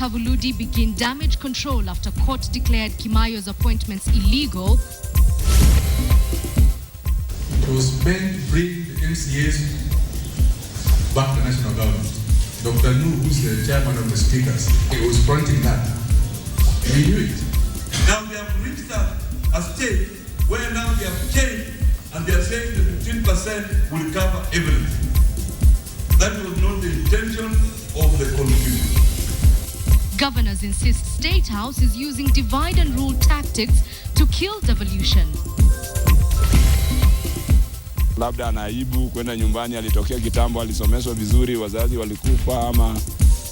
Kavuludi begin damage control after court declared Kimayo's appointments illegal. It was meant to bring the MCAs back to national government. Dr. Nu, who's the chairman of the speakers, he was fronting that. We knew it. Now we have reached a stage where now we have changed and they are saying that 15% will cover everything. That was not the intention of the constitution. Governors insist State House is using divide and rule tactics to kill devolution. Labda anaibu kwenda nyumbani, alitokea kitambo, alisomeshwa vizuri, wazazi walikufa ama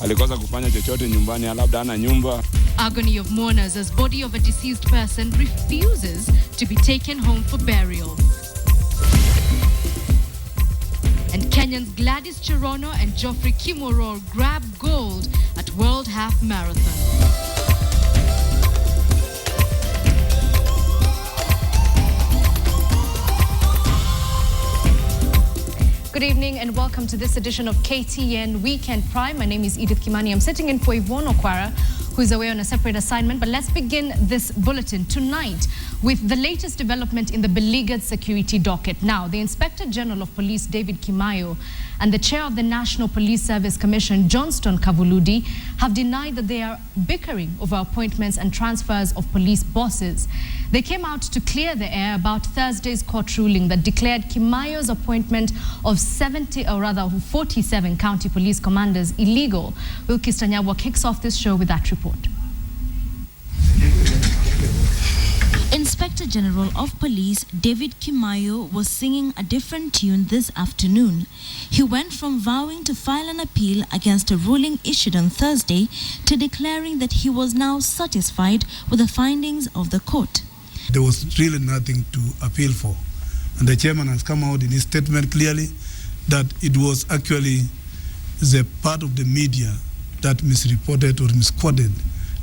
alikosa kufanya chochote nyumbani, labda ana nyumba. Agony of mourners as body of a deceased person refuses to be taken home for burial. And Kenyans Gladys Cherono and Geoffrey Kimoror grab gold at World Half Marathon. Good evening and welcome to this edition of KTN Weekend Prime. My name is Edith Kimani. I'm sitting in for Yvonne Okwara, who is away on a separate assignment. But let's begin this bulletin tonight with the latest development in the beleaguered security docket. Now, the Inspector General of Police, David Kimayo, and the Chair of the National Police Service Commission, Johnston Kavuludi, have denied that they are bickering over appointments and transfers of police bosses. They came out to clear the air about Thursday's court ruling that declared Kimayo's appointment of 47 county police commanders illegal. Wilkis Tanyabwa kicks off this show with that report. Inspector General of Police David Kimayo was singing a different tune this afternoon. He went from vowing to file an appeal against a ruling issued on Thursday to declaring that he was now satisfied with the findings of the court. There was really nothing to appeal for. And the chairman has come out in his statement clearly that it was actually the part of the media that misreported or misquoted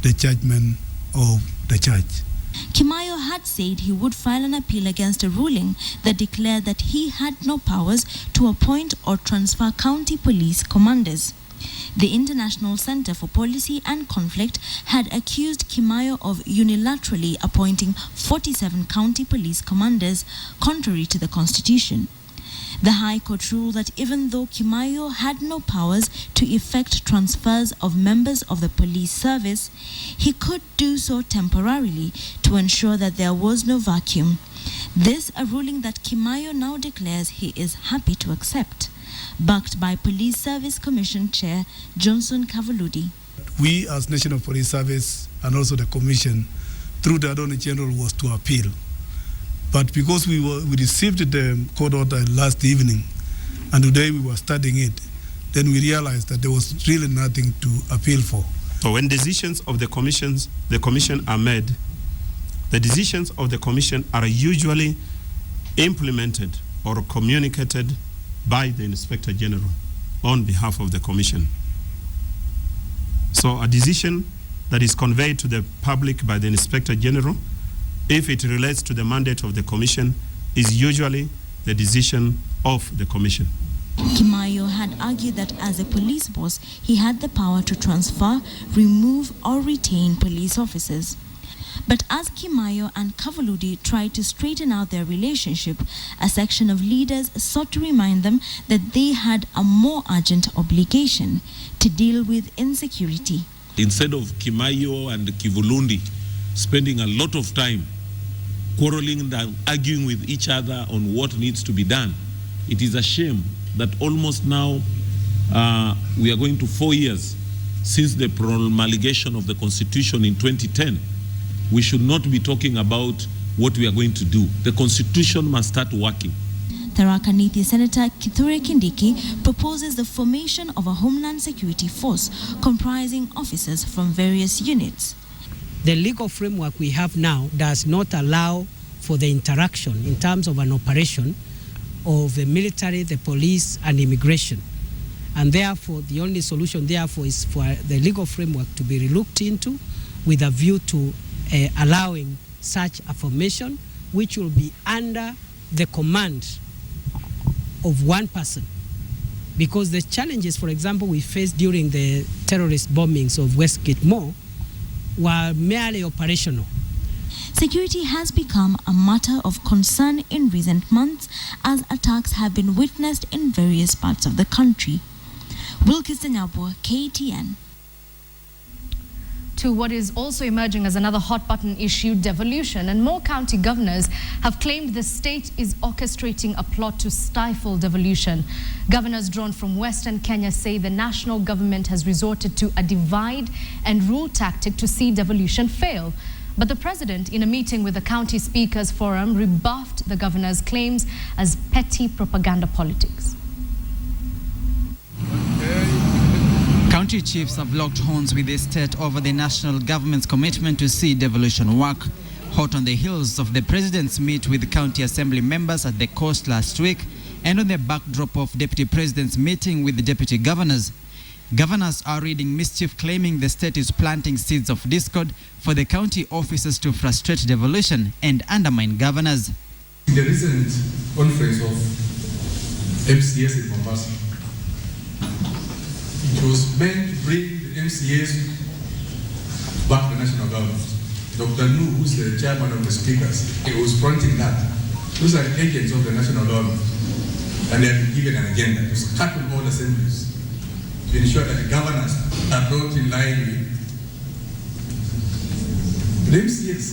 the judgment of the judge. Kimayo had said he would file an appeal against a ruling that declared that he had no powers to appoint or transfer county police commanders. The International Center for Policy and Conflict had accused Kimayo of unilaterally appointing 47 county police commanders, contrary to the Constitution. The High Court ruled that even though Kimayo had no powers to effect transfers of members of the police service, he could do so temporarily to ensure that there was no vacuum. This a ruling that Kimayo now declares he is happy to accept, backed by Police Service Commission Chair Johnston Kavuludi. We as National Police Service and also the Commission, through the Attorney General, was to appeal. But because we received the court order last evening, and today we were studying it, then we realized that there was really nothing to appeal for. So when decisions of the commission are made, the decisions of the commission are usually implemented or communicated by the Inspector General on behalf of the commission. So a decision that is conveyed to the public by the Inspector General, if it relates to the mandate of the commission, is usually the decision of the commission. Kimayo had argued that as a police boss, he had the power to transfer, remove, or retain police officers. But as Kimayo and Kavuludi tried to straighten out their relationship, a section of leaders sought to remind them that they had a more urgent obligation to deal with insecurity. Instead of Kimayo and Kivulundi spending a lot of time quarreling and arguing with each other on what needs to be done, it is a shame that almost now we are going to 4 years since the promulgation of the Constitution in 2010. We should not be talking about what we are going to do. The Constitution must start working. Tharaka Nithi Senator Kithure Kindiki proposes the formation of a Homeland Security Force comprising officers from various units. The legal framework we have now does not allow for the interaction in terms of an operation of the military, the police, and immigration. And therefore, the only solution therefore is for the legal framework to be relooked into with a view to allowing such a formation, which will be under the command of one person because the challenges, for example, we faced during the terrorist bombings of Westgate Mall were merely operational. Security has become a matter of concern in recent months as attacks have been witnessed in various parts of the country. Wilkis Nyabwa, KTN. To what is also emerging as another hot button issue, devolution. And more county governors have claimed the state is orchestrating a plot to stifle devolution. Governors drawn from Western Kenya say the national government has resorted to a divide and rule tactic to see devolution fail. But the president, in a meeting with the County Speakers Forum, rebuffed the governor's claims as petty propaganda politics. County chiefs have locked horns with the state over the national government's commitment to see devolution work. Hot on the heels of the president's meet with county assembly members at the coast last week, and on the backdrop of deputy president's meeting with the deputy governors. Governors are reading mischief, claiming the state is planting seeds of discord for the county officers to frustrate devolution and undermine governors. In the recent conference of MCS in Mombasa, it was meant to bring the MCS back to the national government. Dr. Nu, who's the chairman of the speakers, he was fronting that. Those are agents of the national government, and they have been given an agenda to scuttle all assemblies to ensure that the governors are brought in line with the MCS.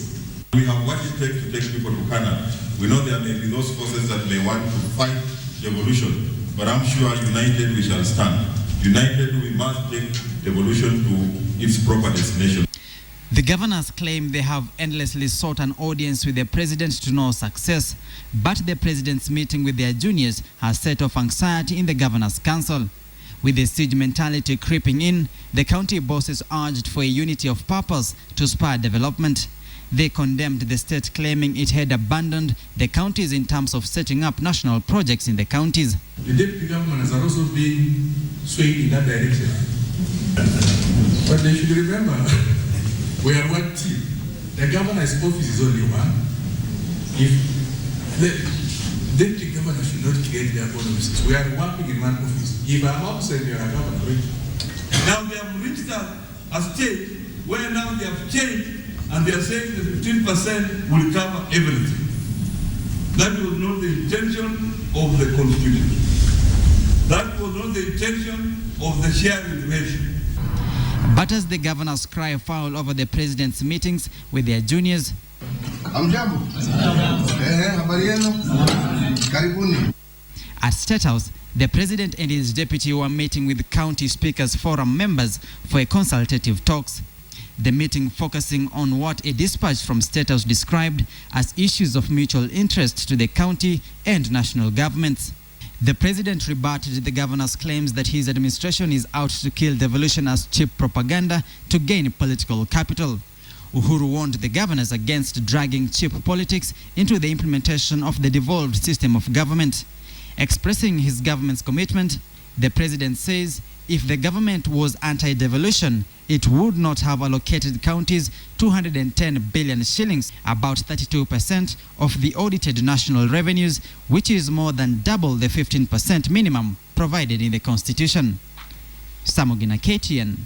We have what it takes to take people to Canada. We know there may be those forces that may want to fight devolution, but I'm sure united we shall stand. United, we must take devolution to its proper destination. The governors claim they have endlessly sought an audience with the president to no success, but the president's meeting with their juniors has set off anxiety in the Governors' Council. With the siege mentality creeping in, the county bosses urged for a unity of purpose to spur development. They condemned the state, claiming it had abandoned the counties in terms of setting up national projects in the counties. The deputy governors are also being swayed in that direction. But they should remember, we are one team. The governor's office is only one. If the deputy governor should not create their own offices, we are working in one office. If I'm absent, you are a governor. Now they have reached a state where now they have changed and they are saying that 15% will cover everything. That was not the intention of the Constitution. That was not the intention of the sharing ratio. But as the governors cry foul over the president's meetings with their juniors, at State House, the president and his deputy were meeting with County Speakers Forum members for a consultative talks. The meeting focusing on what a dispatch from State House described as issues of mutual interest to the county and national governments. The president rebutted the governor's claims that his administration is out to kill devolution as cheap propaganda to gain political capital. Uhuru warned the governors against dragging cheap politics into the implementation of the devolved system of government. Expressing his government's commitment, the president says if the government was anti-devolution, it would not have allocated counties 210 billion shillings, about 32% of the audited national revenues, which is more than double the 15% minimum provided in the Constitution. Samogina, KTN.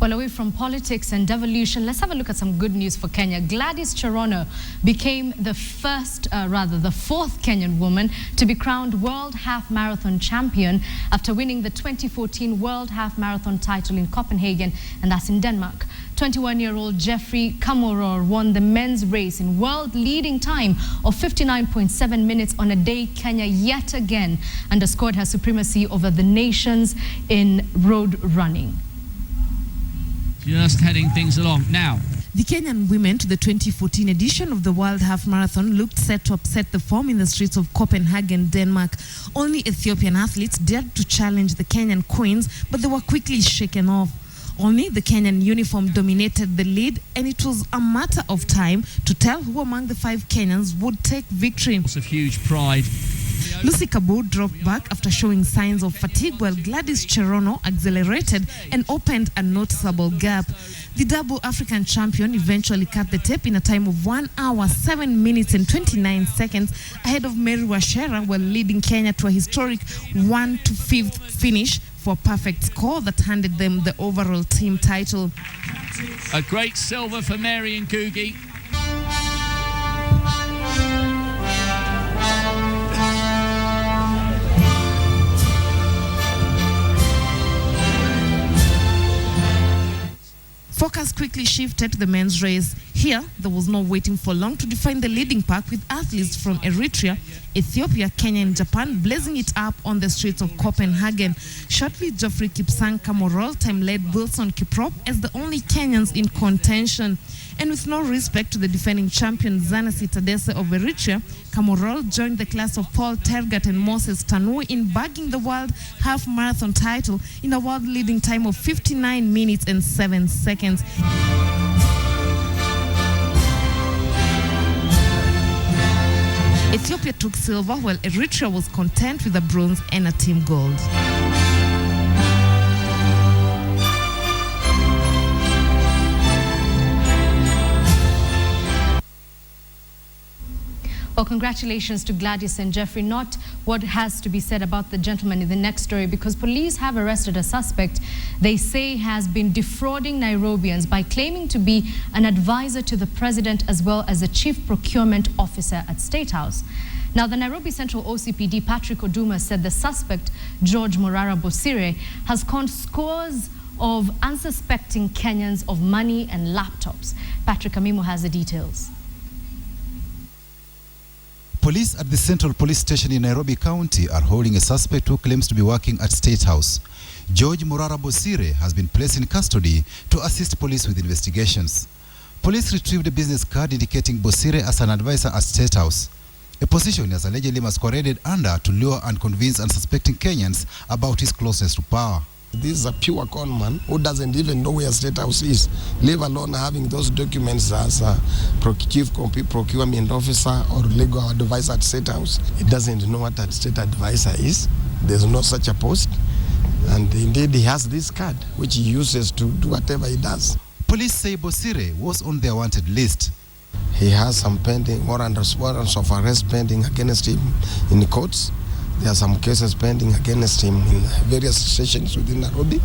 Well, away from politics and devolution, let's have a look at some good news for Kenya. Gladys Cherono became the fourth Kenyan woman to be crowned World Half Marathon Champion after winning the 2014 World Half Marathon title in Copenhagen, and that's in Denmark. 21-year-old Jeffrey Kamoror won the men's race in world-leading time of 59.7 minutes on a day Kenya yet again underscored her supremacy over the nations in road running. Just heading things along now. The Kenyan women to the 2014 edition of the World Half Marathon looked set to upset the form in the streets of Copenhagen, Denmark. Only Ethiopian athletes dared to challenge the Kenyan queens, but they were quickly shaken off. Only the Kenyan uniform dominated the lead, and it was a matter of time to tell who among the 5 Kenyans would take victory. Lots of huge pride. Lucy Kabu dropped back after showing signs of fatigue, while Gladys Cherono accelerated and opened a noticeable gap. The double African champion eventually cut the tape in a time of 1 hour, 7 minutes and 29 seconds ahead of Mary Washera, while leading Kenya to a historic 1-5 finish for a perfect score that handed them the overall team title. A great silver for Mary and Ngugi. Focus quickly shifted to the men's race. Here, there was no waiting for long to define the leading pack, with athletes from Eritrea, Ethiopia, Kenya and Japan blazing it up on the streets of Copenhagen. Shortly, Geoffrey Kipsang Kamorol time-led Wilson Kiprop as the only Kenyans in contention. And with no respect to the defending champion Zanasi Tadese of Eritrea, Kamorol joined the class of Paul Tergat and Moses Tanu in bagging the world half marathon title in a world-leading time of 59 minutes and 7 seconds. Ethiopia took silver, while Eritrea was content with a bronze and a team gold. Well, congratulations to Gladys and Jeffrey. Not what has to be said about the gentleman in the next story, because police have arrested a suspect they say has been defrauding Nairobians by claiming to be an advisor to the president as well as a chief procurement officer at State House. Now, the Nairobi Central OCPD, Patrick Oduma, said the suspect, George Morara Bosire, has conned scores of unsuspecting Kenyans of money and laptops. Patrick Amimo has the details. Police at the Central Police Station in Nairobi County are holding a suspect who claims to be working at State House. George Morara Bosire has been placed in custody to assist police with investigations. Police retrieved a business card indicating Bosire as an advisor at State House, a position he has allegedly masqueraded under to lure and convince unsuspecting Kenyans about his closeness to power. This is a pure con man who doesn't even know where State House is, leave alone having those documents as a chief procurement officer or legal advisor at State House. He doesn't know what a state advisor is. There's no such a post. And indeed, he has this card, which he uses to do whatever he does. Police say Bosire was on their wanted list. He has some pending warrants of arrest pending against him in the courts. There are some cases pending against him in various stations within Nairobi.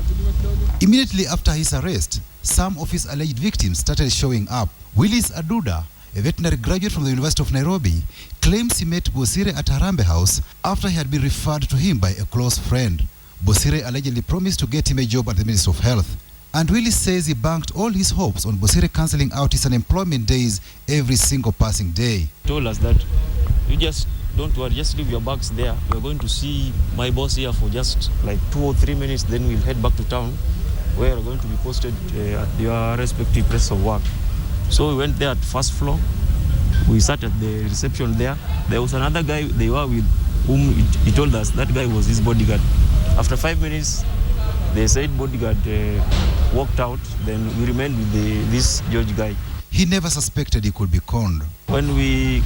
Immediately after his arrest, some of his alleged victims started showing up. Willis Aduda, a veterinary graduate from the University of Nairobi, claims he met Bosire at Harambee House after he had been referred to him by a close friend. Bosire allegedly promised to get him a job at the Ministry of Health. And Willis says he banked all his hopes on Bosire cancelling out his unemployment days every single passing day. He told us that you just don't worry, just leave your bags there. We're going to see my boss here for just like 2 or 3 minutes, then we'll head back to town where we're going to be posted at your respective place of work. So we went there at first floor. We sat at the reception there. There was another guy they were with whom he told us that guy was his bodyguard. After 5 minutes, they said bodyguard walked out. Then we remained with this George guy. He never suspected he could be conned. When we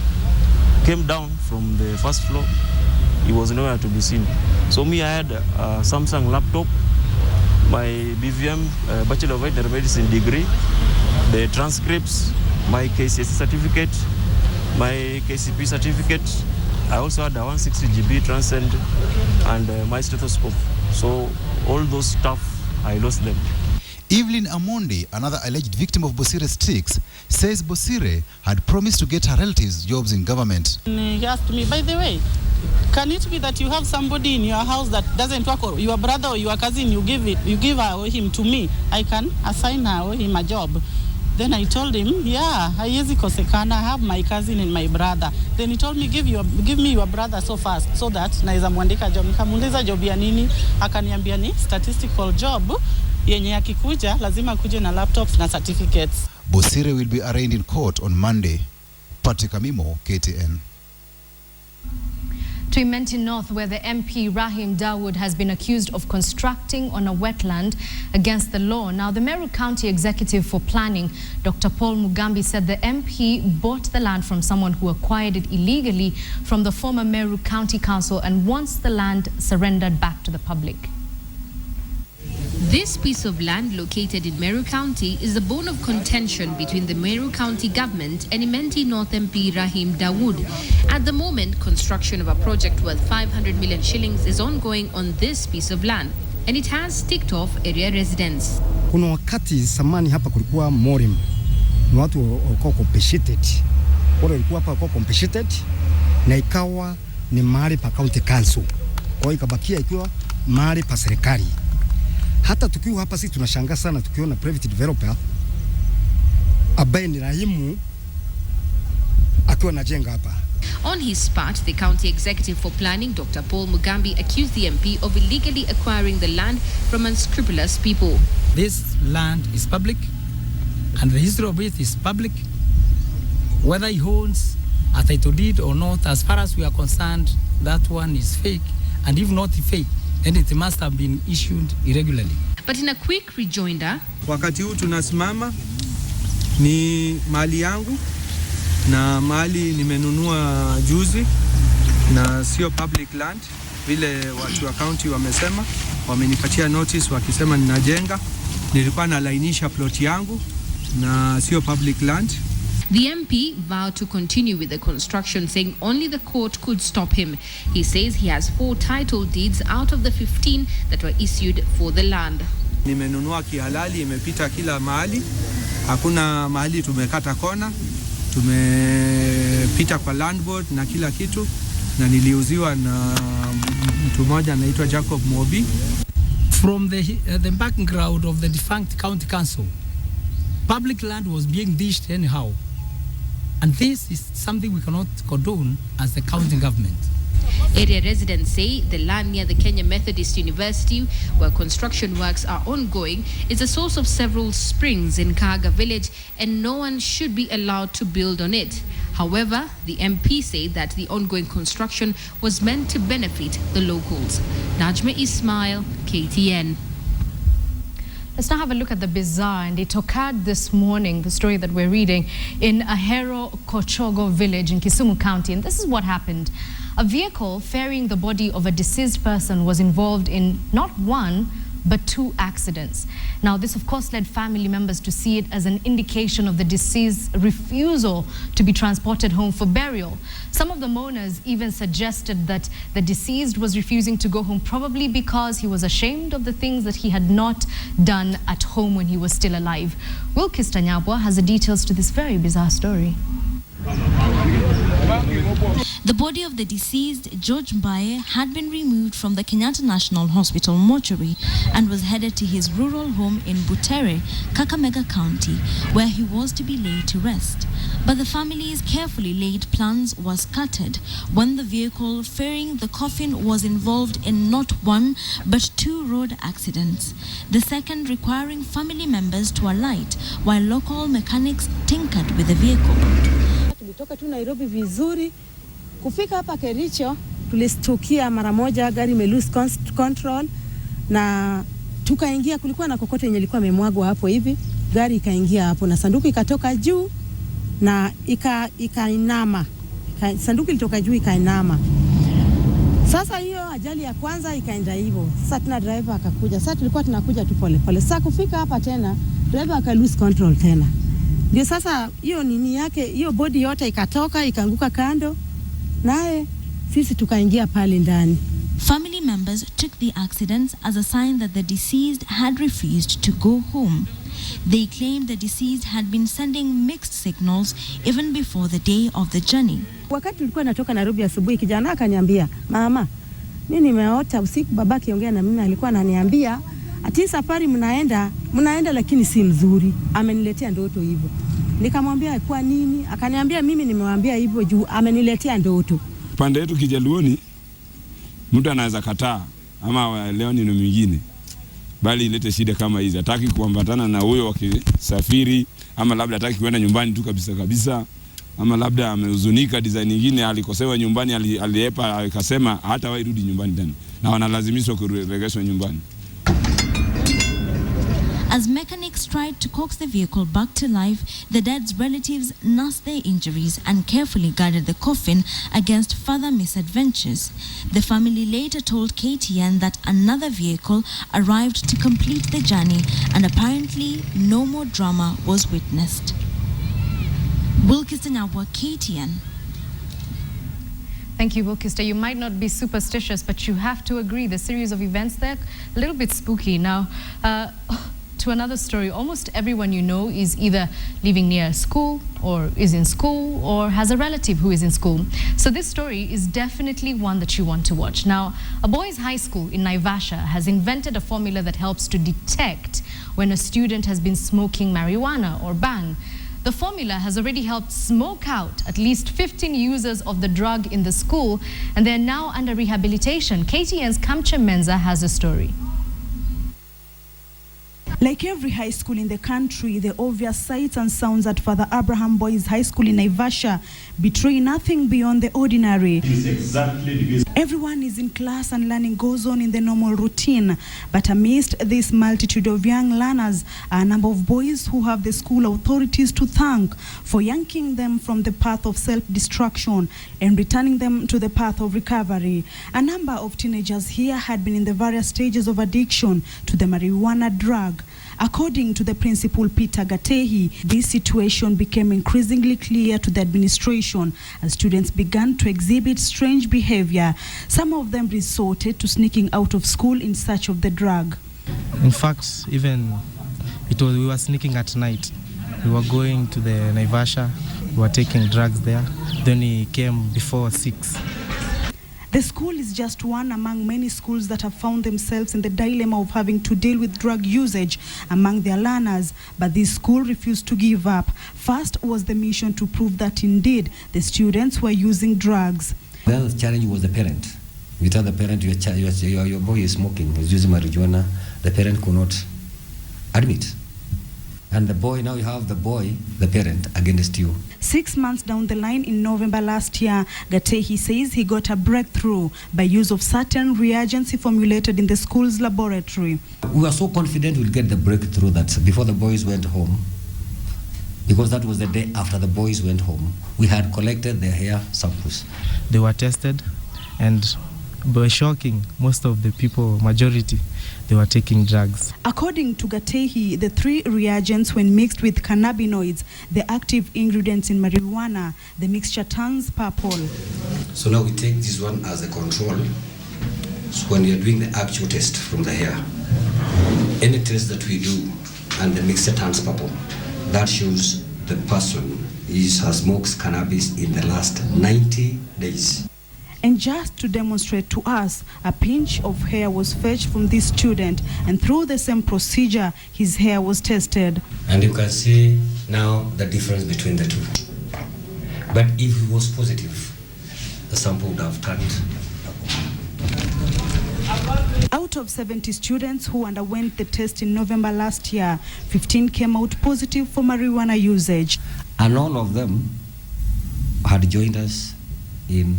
came down from the first floor, he was nowhere to be seen. So me, I had a Samsung laptop, my BVM Bachelor of Veterinary Medicine degree, the transcripts, my KCSE certificate, my KCP certificate. I also had a 160 GB Transcend and my stethoscope. So all those stuff, I lost them. Evelyn Amondi, another alleged victim of Bosire's tricks, says Bosire had promised to get her relatives jobs in government. He asked me, by the way, can it be that you have somebody in your house that doesn't work, or your brother or your cousin, you give her or him to me, I can assign her or him a job. Then I told him, yeah, haiwezi kosekana, I have my cousin and my brother. Then he told me, give me your brother so fast, so that naweza muandika job. Nikamuuliza job ya nini? Akaniambia ni statistical job. Yenye akikuja lazima kuje na laptops na certificates. Bosire will be arraigned in court on Monday. Patrick Amimo, KTN. To Imenti North, where the MP Rahim Dawood has been accused of constructing on a wetland against the law. Now, the Meru County Executive for Planning, Dr. Paul Mugambi, said the MP bought the land from someone who acquired it illegally from the former Meru County Council and wants the land surrendered back to the public. This piece of land located in Meru County is the bone of contention between the Meru County government and Imenti North MP Rahim Dawood. At the moment, construction of a project worth 500 million shillings is ongoing on this piece of land, and it has ticked off area residents. Kuna wakati samani hapa kulikuwa morim, ni watu walikuwa competited. Wale walikuwa hapa walikuwa competited na ikawa ni mahali pa county council. Kwa hiyo ikabakia ikiwa mahali pa serikali. Hata tukiwa hapa sisi tunashangaa sana tukiona private developer ambaye ni Rahimu akiwa anajenga hapa. On his part, the County Executive for Planning, Dr. Paul Mugambi, accused the MP of illegally acquiring the land from unscrupulous people. This land is public, and the history of it is public. Whether he owns a title deed or not, as far as we are concerned, that one is fake, and if not fake, then it must have been issued irregularly. But in a quick rejoinder, wakati huu tunasimama ni mali yangu na mali nimenunua juzi na sio public land vile watu wa county wamesema, wamenipatia notice wakisema ninajenga. Nilikuwa nalainisha plot yangu na sio public land. the MP vowed to continue with the construction, saying only the court could stop him. He says he has 4 title deeds out of the 15 that were issued for the land. Nimenunua kihalali, imepita kila mahali. Hakuna mahali tumekata kona. Tumepita kwa land board na kila kitu, na niliuziwa na mtu mmoja anaitwa Jacob Mobi. From the background of the defunct county council, public land was being dished anyhow. And this is something we cannot condone as the county government. Area residents say the land near the Kenya Methodist University, where construction works are ongoing, is a source of several springs in Kaga village, and no one should be allowed to build on it. However, the MP said that the ongoing construction was meant to benefit the locals. Najma Ismail, KTN. Let's now have a look at the bizarre, and it occurred this morning, the story that we're reading, in Ahero Kochogo village in Kisumu County. And this is what happened. A vehicle ferrying the body of a deceased person was involved in not one, but 2 accidents. Now, this of course led family members to see it as an indication of the deceased's refusal to be transported home for burial. Some of the mourners even suggested that the deceased was refusing to go home probably because he was ashamed of the things that he had not done at home when he was still alive. Wilkis Tanyabwa has the details to this very bizarre story. The body of the deceased, George Mbaye, had been removed from the Kenyatta National Hospital mortuary and was headed to his rural home in Butere, Kakamega County, where he was to be laid to rest. But the family's carefully laid plans were scattered when the vehicle ferrying the coffin was involved in not 1 but 2 road accidents, the second requiring family members to alight while local mechanics tinkered with the vehicle. Tulitoka tu Nairobi vizuri, kufika hapa Kericho tulistukia mara moja gari lose control na tukaingia. Kulikuwa na kokote yenye ilikuwa imemwagwa hapo hivi, gari ikaingia hapo na sanduku ikatoka juu na ikainama. Sanduku ilitoka juu ikainama. Sasa hiyo ajali ya kwanza ikaenda hivyo. Sasa tuna driver akakuja. Sasa tulikuwa tunakuja tu pole pole. Sasa kufika hapa tena driver lose control tena. Ndio sasa hiyo nini yake, hiyo body yote ikatoka ikaanguka kando, naye sisi tukaingia pale ndani. Family members took the accidents as a sign that the deceased had refused to go home. They claimed the deceased had been sending mixed signals even before the day of the journey. Wakati tulikuwa natoka Nairobi asubuhi, kijana akaniambia, "Mama, mimi nimeota usiku baba akiongea na mimi, alikuwa ananiambia ati safari mnaenda lakini si mzuri." Ameniletea ndoto hivyo. Nikamwambia kwa nini? Akaniambia mimi nimemwambia hivyo juu ameniletea ndoto. Pande yetu Kijaluoni mtu anaweza kataa ama leo ni mwingine, bali ilete shida kama hizi. Hataki kuambatana na huyo wakisafiri, ama labda hataki kwenda nyumbani tu kabisa. ama labda amehuzunika design nyingine, alikosewa nyumbani, aliepa akasema hata wairudi nyumbani tena, na wanalazimishwa kurejeshwa nyumbani. As mechanics tried to coax the vehicle back to life, the dead's relatives nursed their injuries and carefully guarded the coffin against further misadventures. The family later told KTN that another vehicle arrived to complete the journey and apparently no more drama was witnessed. Wilkiston Abwa, KTN. Thank you, Wilkister. You might not be superstitious, but you have to agree the series of events there, a little bit spooky. Now, to another story, almost everyone you know is either living near a school or is in school or has a relative who is in school. So this story is definitely one that you want to watch. Now, a boys' high school in Naivasha has invented a formula that helps to detect when a student has been smoking marijuana or bang. The formula has already helped smoke out at least 15 users of the drug in the school, and they're now under rehabilitation. KTN's Kamche Menza has a story. Like every high school in the country, the obvious sights and sounds at Father Abraham Boys High School in Naivasha betray nothing beyond the ordinary. Everyone is in class and learning goes on in the normal routine. But amidst this multitude of young learners are a number of boys who have the school authorities to thank for yanking them from the path of self-destruction and returning them to the path of recovery. A number of teenagers here had been in the various stages of addiction to the marijuana drug. According to the principal, Peter Gatehi, this situation became increasingly clear to the administration as students began to exhibit strange behavior. Some of them resorted to sneaking out of school in search of the drug. In fact, even we were sneaking at night. We were going to the Naivasha, we were taking drugs there. Then he came before 6. The school is just one among many schools that have found themselves in the dilemma of having to deal with drug usage among their learners, but this school refused to give up. First was the mission to prove that indeed the students were using drugs. The other challenge was the parent. You tell the parent your boy is smoking, is using marijuana. The parent could not admit. And the boy, now you have the boy, the parent, against you. 6 months down the line in November last year, Gatehi says he got a breakthrough by use of certain reagents he formulated in the school's laboratory. We were so confident we'll get the breakthrough that before the boys went home, because that was the day after the boys went home, we had collected their hair samples. They were tested, and by shocking, most of the people, majority, they were taking drugs. According to Gatehi, the 3 reagents, when mixed with cannabinoids, the active ingredients in marijuana, the mixture turns purple. So now we take this one as a control. So when you're doing the actual test from the hair, any test that we do and the mixture turns purple, that shows the person has smoked cannabis in the last 90 days. And just to demonstrate to us, a pinch of hair was fetched from this student, and through the same procedure, his hair was tested. And you can see now the difference between the two. But if it was positive, the sample would have turned. Out of 70 students who underwent the test in November last year, 15 came out positive for marijuana usage. And all of them had joined us in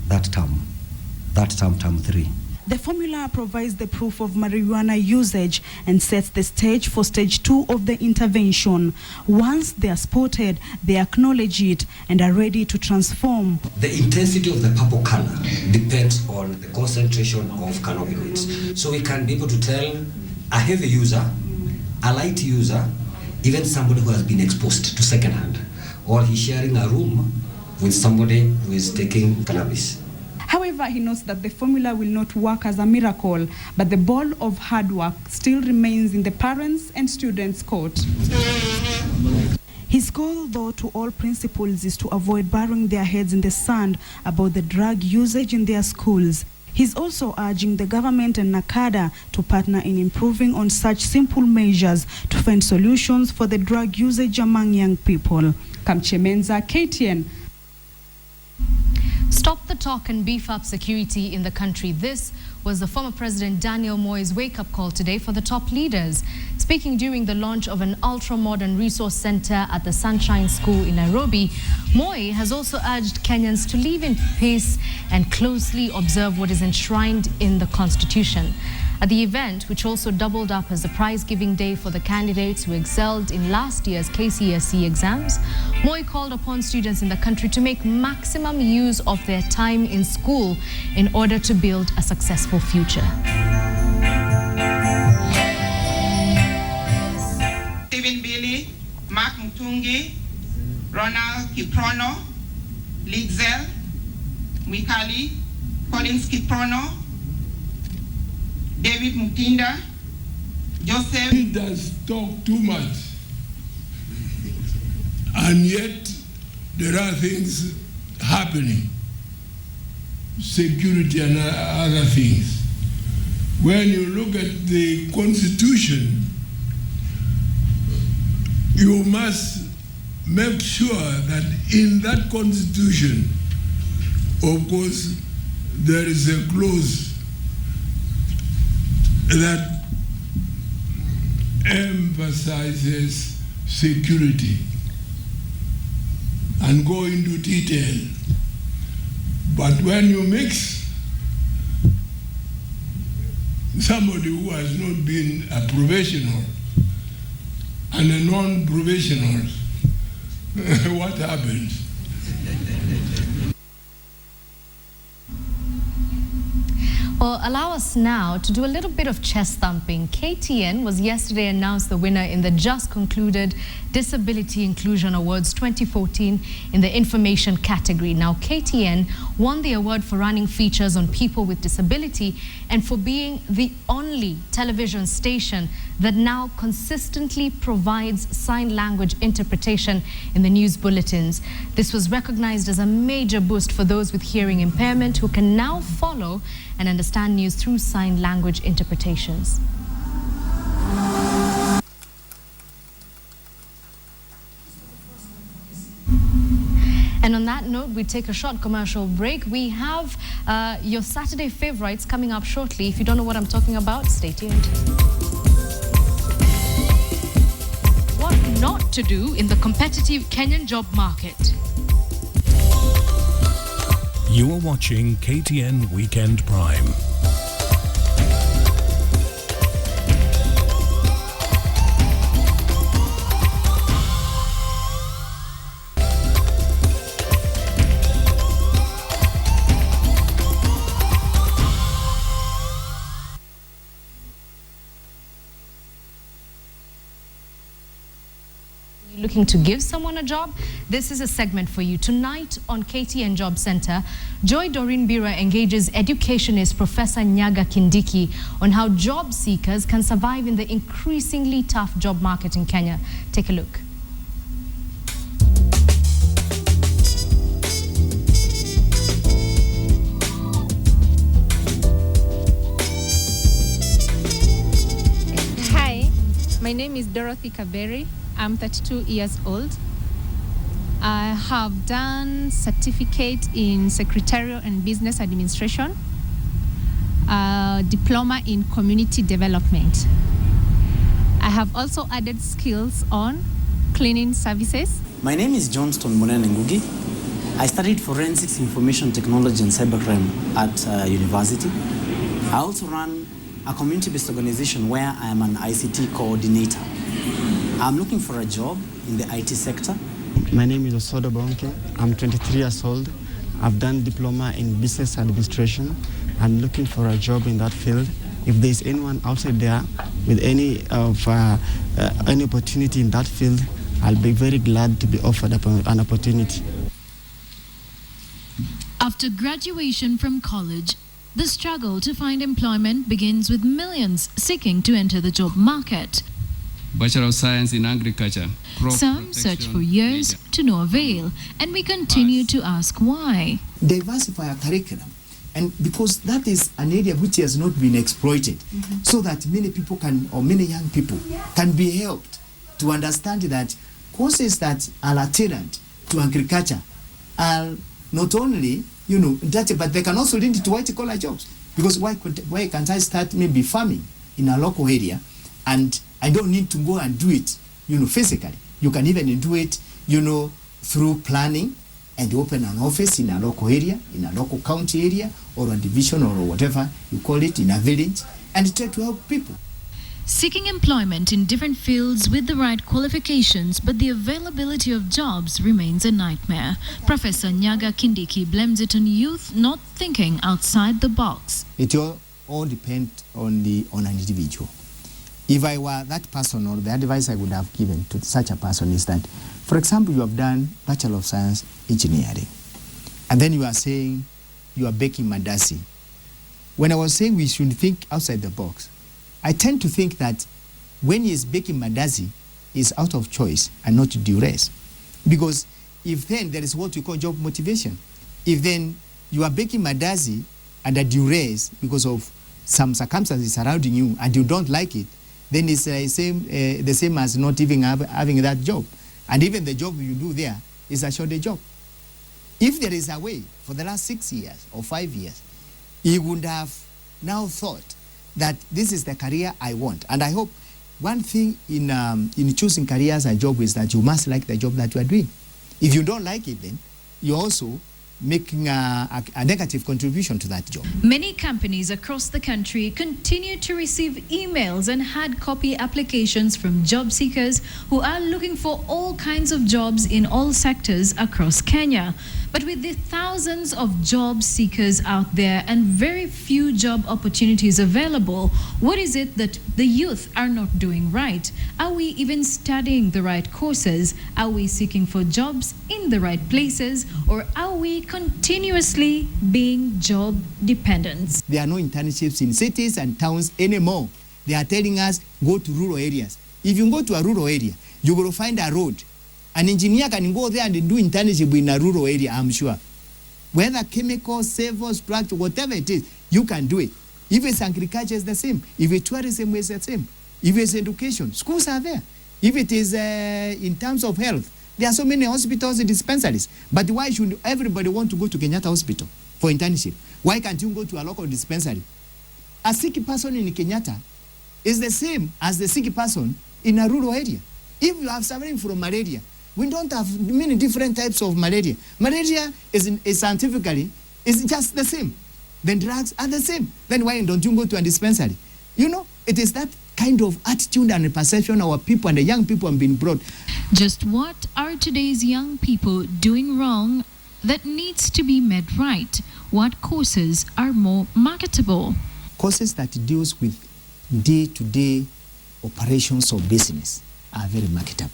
that term 3. The formula provides the proof of marijuana usage and sets the stage for stage 2 of the intervention. Once they are spotted, they acknowledge it and are ready to transform. The intensity of the purple color depends on the concentration of cannabinoids. So we can be able to tell a heavy user, a light user, even somebody who has been exposed to secondhand, or he's sharing a room with somebody who is taking cannabis. However, he notes that the formula will not work as a miracle, but the ball of hard work still remains in the parents' and students' court. His goal, though, to all principals is to avoid burying their heads in the sand about the drug usage in their schools. He's also urging the government and NACADA to partner in improving on such simple measures to find solutions for the drug usage among young people. Kamche Menza, KTN. Stop the talk and beef up security in the country. This was the former President Daniel Moi's wake-up call today for the top leaders. Speaking during the launch of an ultra-modern resource center at the Sunshine School in Nairobi, Moi has also urged Kenyans to live in peace and closely observe what is enshrined in the Constitution. At the event, which also doubled up as the prize-giving day for the candidates who excelled in last year's KCSE exams, Moi called upon students in the country to make maximum use of their time in school in order to build a successful future. Stephen Billy, Mark Mutungi, Ronald Kiprono, Ligzel, Mwikali, Collins Kiprono, David Mutinda, Joseph. He does talk too much, and yet there are things happening, security and other things. When you look at the Constitution, you must make sure that in that Constitution, of course, there is a clause that emphasizes security and go into detail. But when you mix somebody who has not been a professional and a non-professional, what happens? Well, allow us now to do a little bit of chest thumping. KTN was yesterday announced the winner in the just concluded Disability Inclusion Awards 2014 in the information category. Now, KTN won the award for running features on people with disability and for being the only television station that now consistently provides sign language interpretation in the news bulletins. This was recognized as a major boost for those with hearing impairment who can now follow and understand news through sign language interpretations. And on that note, we take a short commercial break. We have your Saturday favorites coming up shortly. If you don't know what I'm talking about, stay tuned. What not to do in the competitive Kenyan job market. You are watching KTN Weekend Prime. Looking to give someone a job? This is a segment for you. Tonight on KTN Job Center, Joy Doreen Bira engages educationist Professor Nyaga Kindiki on how job seekers can survive in the increasingly tough job market in Kenya. Take a look. Hi, my name is Dorothy Kaberi. I'm 32 years old. I have done certificate in secretarial and business administration, diploma in community development. I have also added skills on cleaning services. My name is Johnston Munene Ngugi. I studied forensics information technology and cybercrime at university. I also run a community-based organization where I am an ICT coordinator. I'm looking for a job in the IT sector. My name is Osodo Bonke. I'm 23 years old. I've done diploma in business administration. I'm looking for a job in that field. If there's anyone outside there with any opportunity in that field, I'll be very glad to be offered an opportunity. After graduation from college, the struggle to find employment begins with millions seeking to enter the job market. Bachelor of Science in Agriculture. Some search for years to no avail, and we continue to ask why. Diversify our curriculum, and because that is an area which has not been exploited, so that many people can, or many young people can be helped to understand that courses that are adherent to agriculture are not only, dirty, but they can also lead to white collar jobs. Because why can't I start maybe farming in a local area and I don't need to go and do it, physically. You can even do it, through planning and open an office in a local area, in a local county area, or a division, or whatever you call it, in a village, and try to help people. Seeking employment in different fields with the right qualifications, but the availability of jobs remains a nightmare. Professor Nyaga Kindiki blames it on youth not thinking outside the box. It all depends on an individual. If I were that person, or the advice I would have given to such a person is that, for example, you have done Bachelor of Science Engineering, and then you are saying you are baking mandasi. When I was saying we should think outside the box, I tend to think that when he is baking mandasi, is out of choice and not duress. Because if then there is what we call job motivation, if then you are baking mandasi under duress because of some circumstances surrounding you and you don't like it, then it's the same as not even having that job. And even the job you do there is a shorter job. If there is a way for the last 6 years or 5 years, he would have now thought that this is the career I want. And I hope one thing in choosing careers and job is that you must like the job that you are doing. If you don't like it, then you're also making a negative contribution to that job. Many companies across the country continue to receive emails and hard copy applications from job seekers who are looking for all kinds of jobs in all sectors across Kenya. But with the thousands of job seekers out there and very few job opportunities available, what is it that the youth are not doing right? Are we even studying the right courses? Are we seeking for jobs in the right places? Or are we continuously being job dependent? There are no internships in cities and towns anymore. They are telling us go to rural areas. If you go to a rural area, you will find a road. An engineer can go there and do internship in a rural area, I'm sure. Whether chemical, civil, structure, whatever it is, you can do it. If it's agriculture, it's the same. If it's tourism, it's the same. If it's education, schools are there. If it is in terms of health, there are so many hospitals and dispensaries. But why should everybody want to go to Kenyatta Hospital for internship? Why can't you go to a local dispensary? A sick person in Kenyatta is the same as the sick person in a rural area. If you are suffering from malaria, we don't have many different types of malaria. Malaria is scientifically is just the same. Then drugs are the same. Then why don't you go to a dispensary? It is that kind of attitude and perception our people and the young people have been brought. Just what are today's young people doing wrong that needs to be made right? What courses are more marketable? Courses that deals with day-to-day operations of business are very marketable.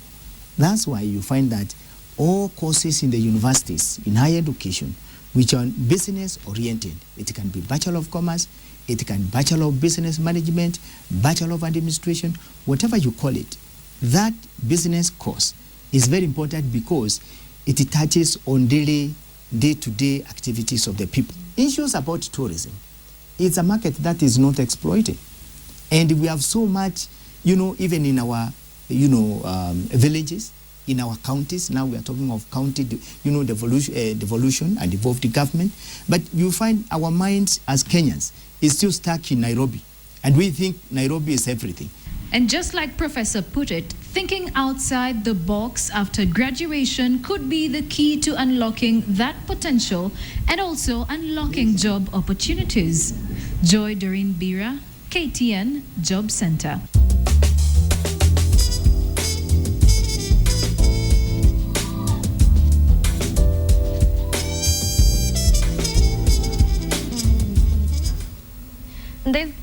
That's why you find that all courses in the universities, in higher education, which are business-oriented, it can be Bachelor of Commerce, it can be Bachelor of Business Management, Bachelor of Administration, whatever you call it, that business course is very important because it touches on daily, day-to-day activities of the people. Issues about tourism, it's a market that is not exploited. And we have so much, even in our villages, in our counties. Now we are talking of county, devolution and devolved government. But you find our minds as Kenyans is still stuck in Nairobi. And we think Nairobi is everything. And just like Professor put it, thinking outside the box after graduation could be the key to unlocking that potential and also unlocking job opportunities. Joy Doreen Bira, KTN Job Center.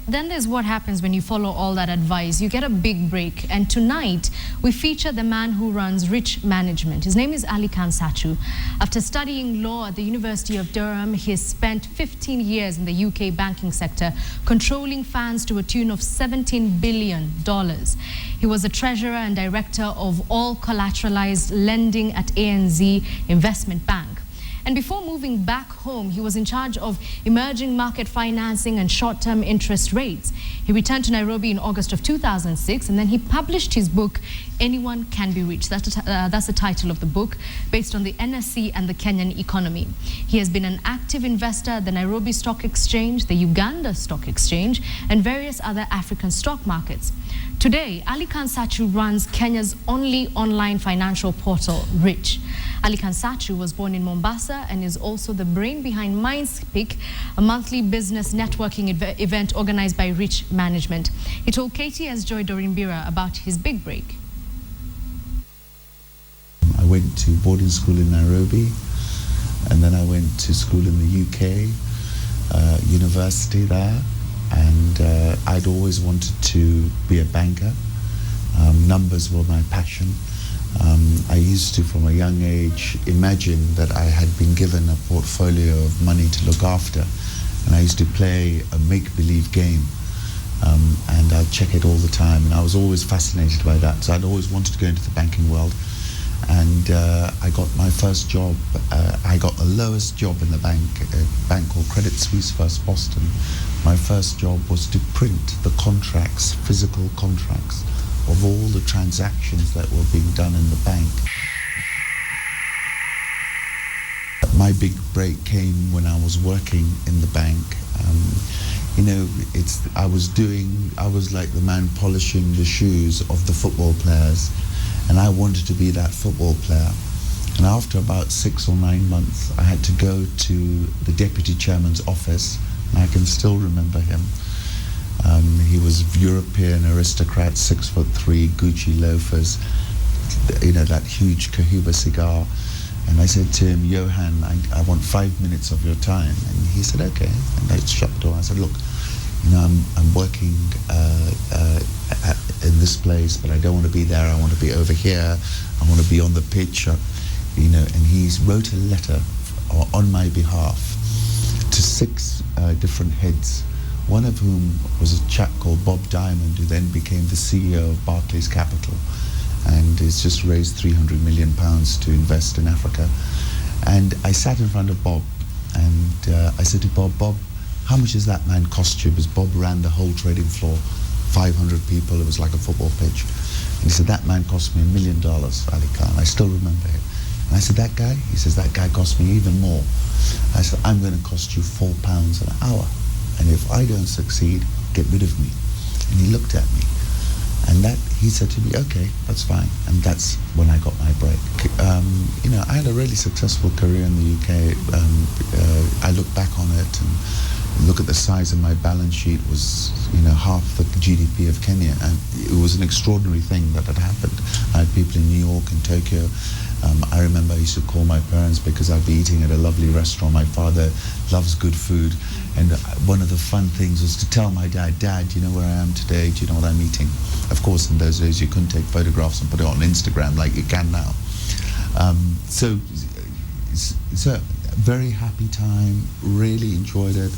Then there's what happens when you follow all that advice. You get a big break. And tonight, we feature the man who runs Rich Management. His name is Ali Khan Sachu. After studying law at the University of Durham, he has spent 15 years in the UK banking sector, controlling funds to a tune of $17 billion. He was the treasurer and director of all collateralized lending at ANZ Investment Bank. And before moving back home, he was in charge of emerging market financing and short-term interest rates. He returned to Nairobi in August of 2006, and then he published his book, Anyone Can Be Rich. That's the title of the book, based on the NSE and the Kenyan economy. He has been an active investor at the Nairobi Stock Exchange, the Uganda Stock Exchange, and various other African stock markets. Today, Ali Khan Sachu runs Kenya's only online financial portal, Rich. Ali Khan Sachu was born in Mombasa and is also the brain behind MindSpeak, a monthly business networking event organized by Rich Management. He told KTN's Joy Dorimbira about his big break. I went to boarding school in Nairobi, and then I went to school in the UK, university there. And I'd always wanted to be a banker. Numbers were my passion. I used to, from a young age, imagine that I had been given a portfolio of money to look after. And I used to play a make-believe game. And I'd check it all the time. And I was always fascinated by that. So I'd always wanted to go into the banking world. And I got my first job. I got the lowest job in the bank, a bank called Credit Suisse First Boston. My first job was to print the contracts, physical contracts, of all the transactions that were being done in the bank. My big break came when I was working in the bank. I was like the man polishing the shoes of the football players, and I wanted to be that football player. And after about 6 or 9 months, I had to go to the deputy chairman's office, and I can still remember him. He was European aristocrat, 6'3", Gucci loafers, that huge Cohiba cigar. And I said to him, Johan, I want 5 minutes of your time. And he said, okay. And I shut the door. I said, look, I'm working in this place, but I don't want to be there. I want to be over here. I want to be on the pitch. And he wrote a letter on my behalf to 6 different heads, one of whom was a chap called Bob Diamond, who then became the CEO of Barclays Capital, and has just raised £300 million to invest in Africa. And I sat in front of Bob, and I said to Bob, how much does that man cost you? Because Bob ran the whole trading floor, 500 people, it was like a football pitch. And he said, that man cost me $1 million, Ali Khan. I still remember him. And I said, that guy? He says, that guy cost me even more. I said, I'm going to cost you £4 an hour. And if I don't succeed, get rid of me. And he looked at me. And he said to me, okay, that's fine. And that's when I got my break. I had a really successful career in the UK. I look back on it and look at the size of my balance sheet was, half the GDP of Kenya. And it was an extraordinary thing that had happened. I had people in New York and Tokyo. I remember I used to call my parents because I'd be eating at a lovely restaurant. My father loves good food. And one of the fun things was to tell my dad, Dad, do you know where I am today? Do you know what I'm eating? Of course, in those days, you couldn't take photographs and put it on Instagram like you can now. So very happy time, really enjoyed it.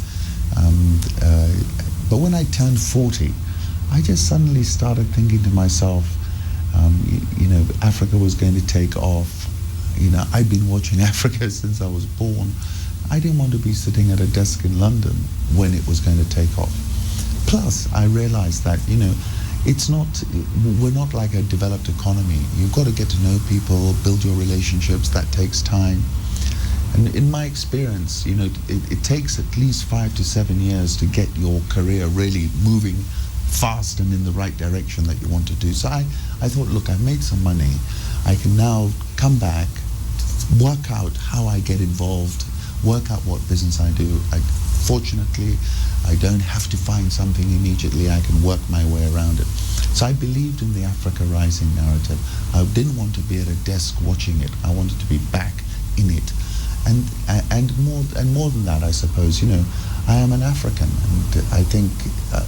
But when I turned 40, I just suddenly started thinking to myself, Africa was going to take off. I'd been watching Africa since I was born. I didn't want to be sitting at a desk in London when it was going to take off. Plus, I realized that, we're not like a developed economy. You've got to get to know people, build your relationships. That takes time. And in my experience, it takes at least 5 to 7 years to get your career really moving fast and in the right direction that you want to do. So I thought, look, I've made some money. I can now come back, work out how I get involved, work out what business I do. Fortunately, I don't have to find something immediately. I can work my way around it. So I believed in the Africa Rising narrative. I didn't want to be at a desk watching it. I wanted to be back in it. And more than that, I suppose, I am an African, and I think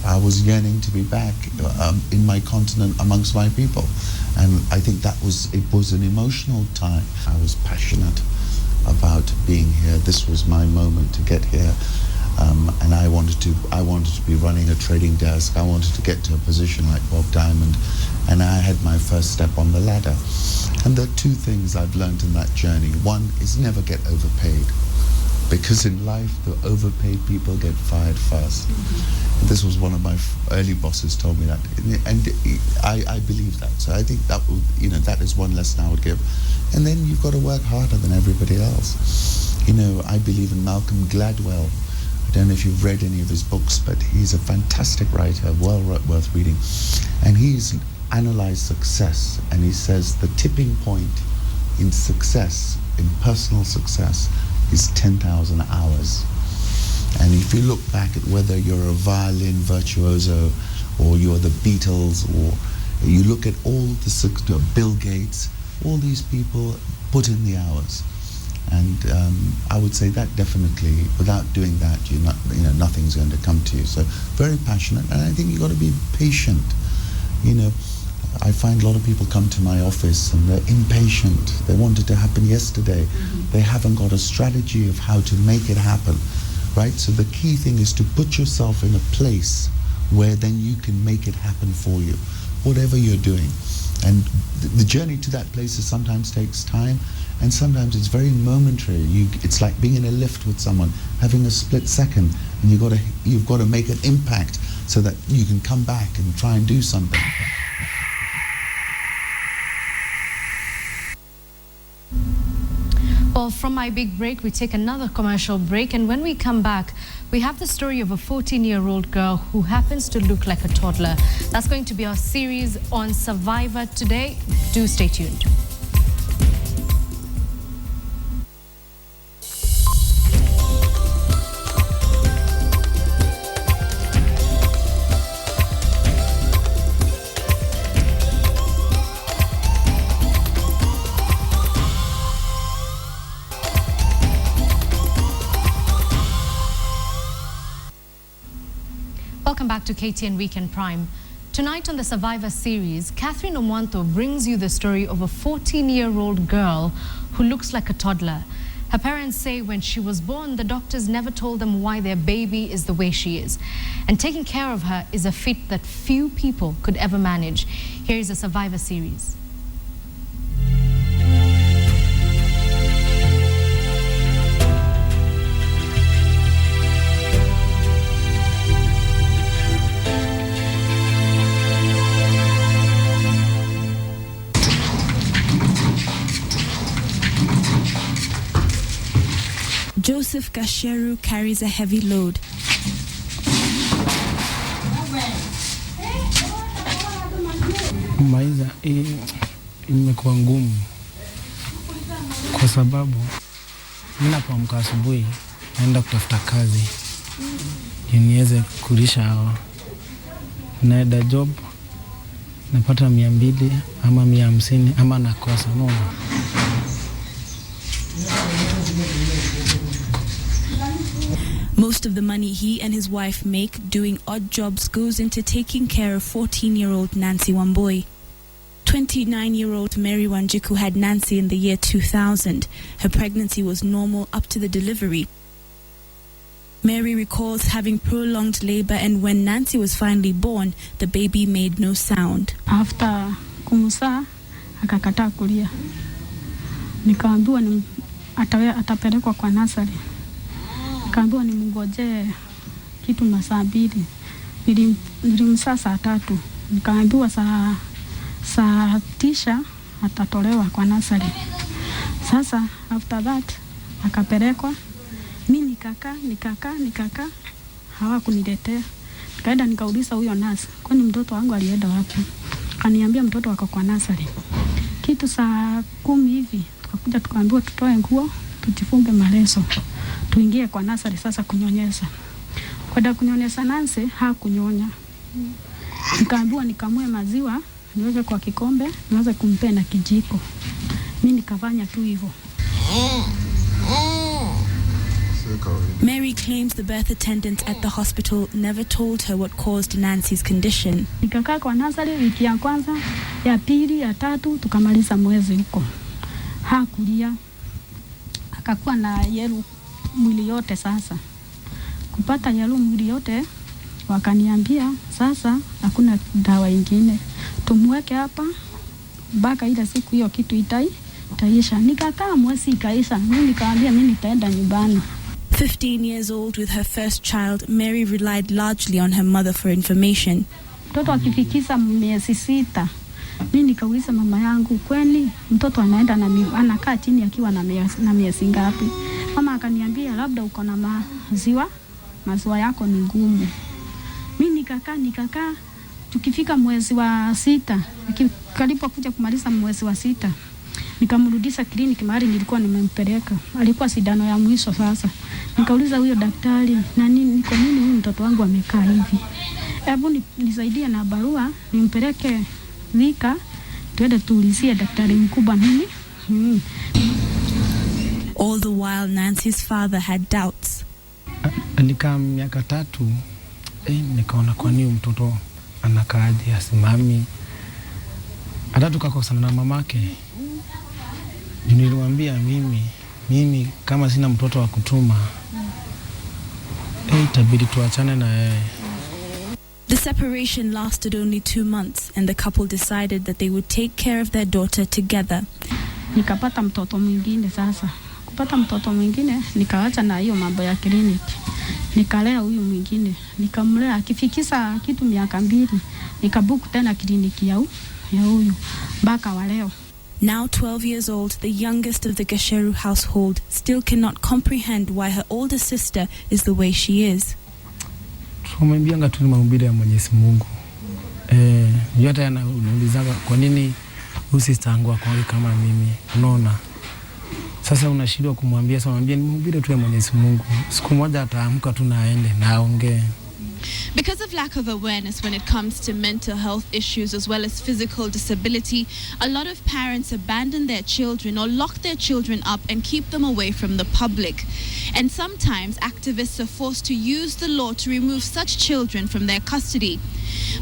I was yearning to be back in my continent amongst my people. And I think it was an emotional time. I was passionate about being here. This was my moment to get here. And I wanted to be running a trading desk. I wanted to get to a position like Bob Diamond, and I had my first step on the ladder. And there are 2 things I've learned in that journey. One is never get overpaid, because in life the overpaid people get fired first. And this was one of my early bosses told me that, and I believe that. So I think that is one lesson I would give. And then you've got to work harder than everybody else. I believe in Malcolm Gladwell. Don't know if you've read any of his books, but he's a fantastic writer, well worth reading. And he's analyzed success, and he says the tipping point in success, in personal success, is 10,000 hours. And if you look back at whether you're a violin virtuoso or you're the Beatles, or you look at all the Bill Gates, all these people put in the hours. And I would say that definitely, without doing that, nothing's going to come to you. So very passionate, and I think you've got to be patient. I find a lot of people come to my office and they're impatient. They want it to happen yesterday. They haven't got a strategy of how to make it happen, right? So the key thing is to put yourself in a place where then you can make it happen for you, whatever you're doing. And the journey to that place sometimes takes time, and sometimes it's very momentary. It's like being in a lift with someone, having a split second, and you've got to make an impact so that you can come back and try and do something. Well, from my big break, we take another commercial break, and when we come back, we have the story of a 14-year-old girl who happens to look like a toddler. That's going to be our series on Survivor today. Do stay tuned. Welcome back to KTN Weekend Prime. Tonight on the Survivor series, Catherine Omwanto brings you the story of a 14-year-old girl who looks like a toddler. Her parents say when she was born, the doctors never told them why their baby is the way she is. And taking care of her is a feat that few people could ever manage. Here is a Survivor series. Joseph Gasheru carries a heavy load. Maisha imekuwa ngumu kwa sababu ninapoamka asubuhi naenda kutafuta kazi niweze kulisha hawa. Naenda job napata 200 ama 150 ama nakosa moja. Most of the money he and his wife make doing odd jobs goes into taking care of 14-year-old Nancy Wamboi. 29-year-old Mary Wanjiku had Nancy in the year 2000. Her pregnancy was normal up to the delivery. Mary recalls having prolonged labor, and when Nancy was finally born, the baby made no sound. After kumusaa akakataa kulia. Nikaambiwa atapelekwa kwa nursery. Nikaambiwa nimngojee kitu masaa 2. Nilimsaa saa 3. Nikaambiwa saa 9 atatolewa kwa nursery. Sasa after that akapelekwa. Mimi nikakaa hawakuniletea. Nikaenda nikauliza huyo nurse, kwani mtoto wangu alienda wapi? Akaniambia mtoto wako kwa nursery. Kitu saa 10 hivi tukakuja tukaambiwa tutoe nguo, tujifunge maleso, tuingie kwa nursery sasa kunyonyesha. Kwenda kunyonyesha Nancy hakunyonya. Nikaambiwa nikamue maziwa, niweke kwa kikombe, niweze kumpea na kijiko. Mimi nikafanya tu hivyo. Mary claims the birth attendant at the hospital never told her what caused Nancy's condition. Nikakaa kwa nursery wiki ya kwanza, ya pili, ya tatu, tukamaliza mwezi huko. Hakulia. Akakuwa na yellow mwili yote sasa. Kupata yellow mwili yote, wakaniambia sasa hakuna dawa ingine. Tumweke hapa mpaka ile siku hiyo kitu itaisha. Nikakaa mwezi ikaisha. Mimi nikaambia mimi nitaenda nyumbani. 15 years old with her first child, Mary relied largely on her mother for information. Mtoto akifikisha miezi 6, mimi nikauliza mama yangu, kwani mtoto anaenda anakaa chini akiwa na miezi ngapi? Mama akaniambia labda uko na maziwa maziwa yako ni ngumu. Mimi nikakaa tukifika mwezi wa 6, karibu kuja kumaliza mwezi wa 6. Nikamrudisha kliniki mahali nilikuwa nimempeleka. Alikuwa sindano ya mwisho sasa. Nikauliza huyo daktari, niko nini huyu mtoto wangu amekaa hivi? Hebu nisaidie na barua nimpeleke Thika tuende tuulizie daktari mkubwa nini. All the while Nancy's father had doubts. Alikaa miaka 3, nikaona kwa nini mtoto anakaaje asimami. Hata tukakosana na mamake. Nilimwambia mimi kama sina mtoto wa kutuma, itabidi tuachane na yeye. The separation lasted only 2 months and the couple decided that they would take care of their daughter together. Nikapata mtoto mwingine sasa. Kupata mtoto mwingine nikaacha na hiyo mambo ya kliniki. Nikalea huyu mwingine. Nikamlea akifikisha kitu miaka 2. Nikabuku tena kliniki ya huyu mpaka wa leo. Now 12 years old, the youngest of the Gasheru household still cannot comprehend why her older sister is the way she is. Tumembianga tu mahubiri ya Mwenyezi Mungu. Yote anaulizaga kwa nini sister yangu akwangi kama mimi. Unaona? Sasa unashindwa kumwambia, sasa mwambie ni mahubiri tu ya Mwenyezi Mungu. Siku moja ataamka tu na aende na aongee. Because of lack of awareness when it comes to mental health issues as well as physical disability, a lot of parents abandon their children or lock their children up and keep them away from the public. And sometimes activists are forced to use the law to remove such children from their custody.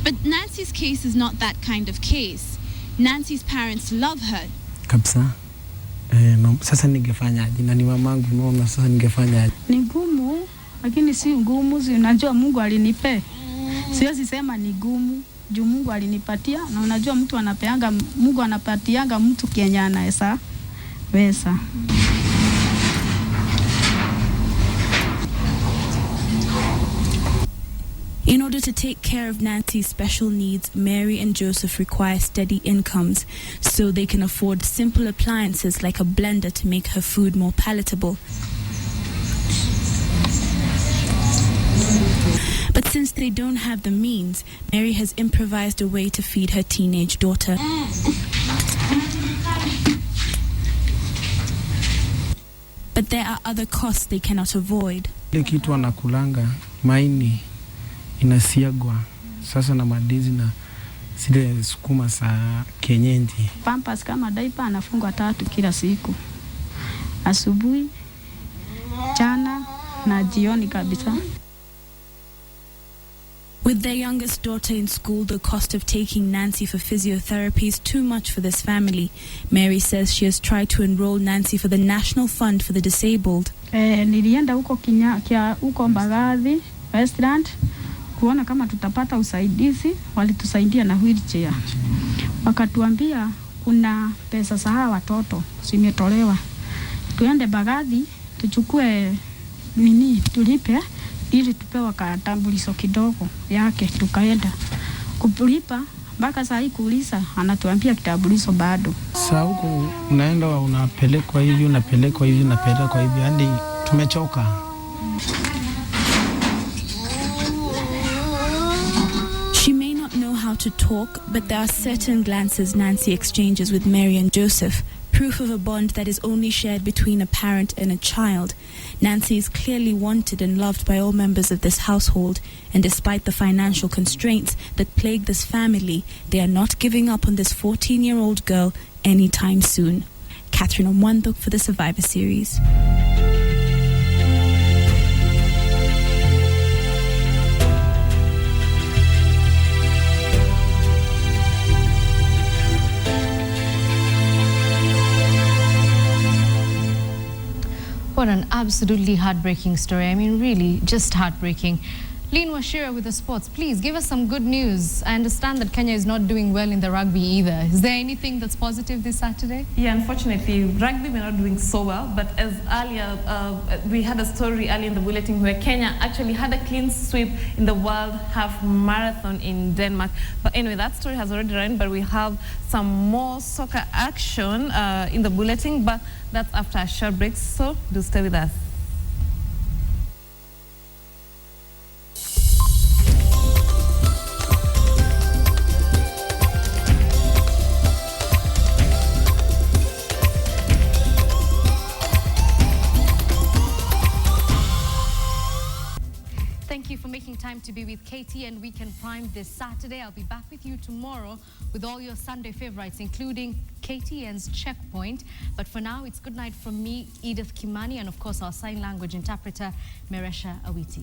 But Nancy's case is not that kind of case. Nancy's parents love her. Kabisa. Sasa ningefanyaje? Na ni mamangu, unaona, sasa ningefanyaje? Ni ngumu. Lakini si ngumu, unajua Mungu alinipe. Siwezi sema ni ngumu, juu Mungu alinipatia na unajua Mungu anapatianga mtu Kenya anaweza weza. In order to take care of Nancy's special needs, Mary and Joseph require steady incomes so they can afford simple appliances like a blender to make her food more palatable. But since they don't have the means, Mary has improvised a way to feed her teenage daughter. But there are other costs they cannot avoid. Ile kitu anakulanga maini inasiagwa sasa na madizi na zile sukuma za kienyeji. Pampers kama diaper anafungwa 3 kila siku. Asubuhi, mchana na jioni kabisa. With their youngest daughter in school, the cost of taking Nancy for physiotherapy is too much for this family. Mary says she has tried to enroll Nancy for the National Fund for the Disabled. Nilienda huko Mbagathi, Westland, kuona kama tutapata usaidizi. Walitusaidia na wheelchair. Wakatuambia kuna pesa za hawa watoto zimetolewa. Tuende Mbagathi, tuchukue tulipe ili tupewa katambulisho kidogo yake. Tukaenda kulipa mpaka saa hii kuuliza anatuambia kitambulisho bado. Sasa huko unaenda unapelekwa hivi unapelekwa hivi hadi tumechoka. She may not know how to talk, but there are certain glances Nancy exchanges with Mary and Joseph, proof of a bond that is only shared between a parent and a child. Nancy is clearly wanted and loved by all members of this household, and despite the financial constraints that plague this family, they are not giving up on this 14-year-old girl anytime soon. Catherine Omwandok for the Survivor Series. What an absolutely heartbreaking story. I mean, really, just heartbreaking. Lynn Washira with the sports. Please give us some good news. I understand that Kenya is not doing well in the rugby either. Is there anything that's positive this Saturday? Yeah, unfortunately, rugby we're not doing so well. But as earlier, we had a story earlier in the bulletin where Kenya actually had a clean sweep in the World Half Marathon in Denmark. But anyway, that story has already run. But we have some more soccer action in the bulletin. But that's after a short break. So do stay with us. Thank you for making time to be with KTN Weekend Prime this Saturday. I'll be back with you tomorrow with all your Sunday favorites, including KTN's Checkpoint. But for now, it's good night from me, Edith Kimani, and of course our sign language interpreter, Meresha Awiti.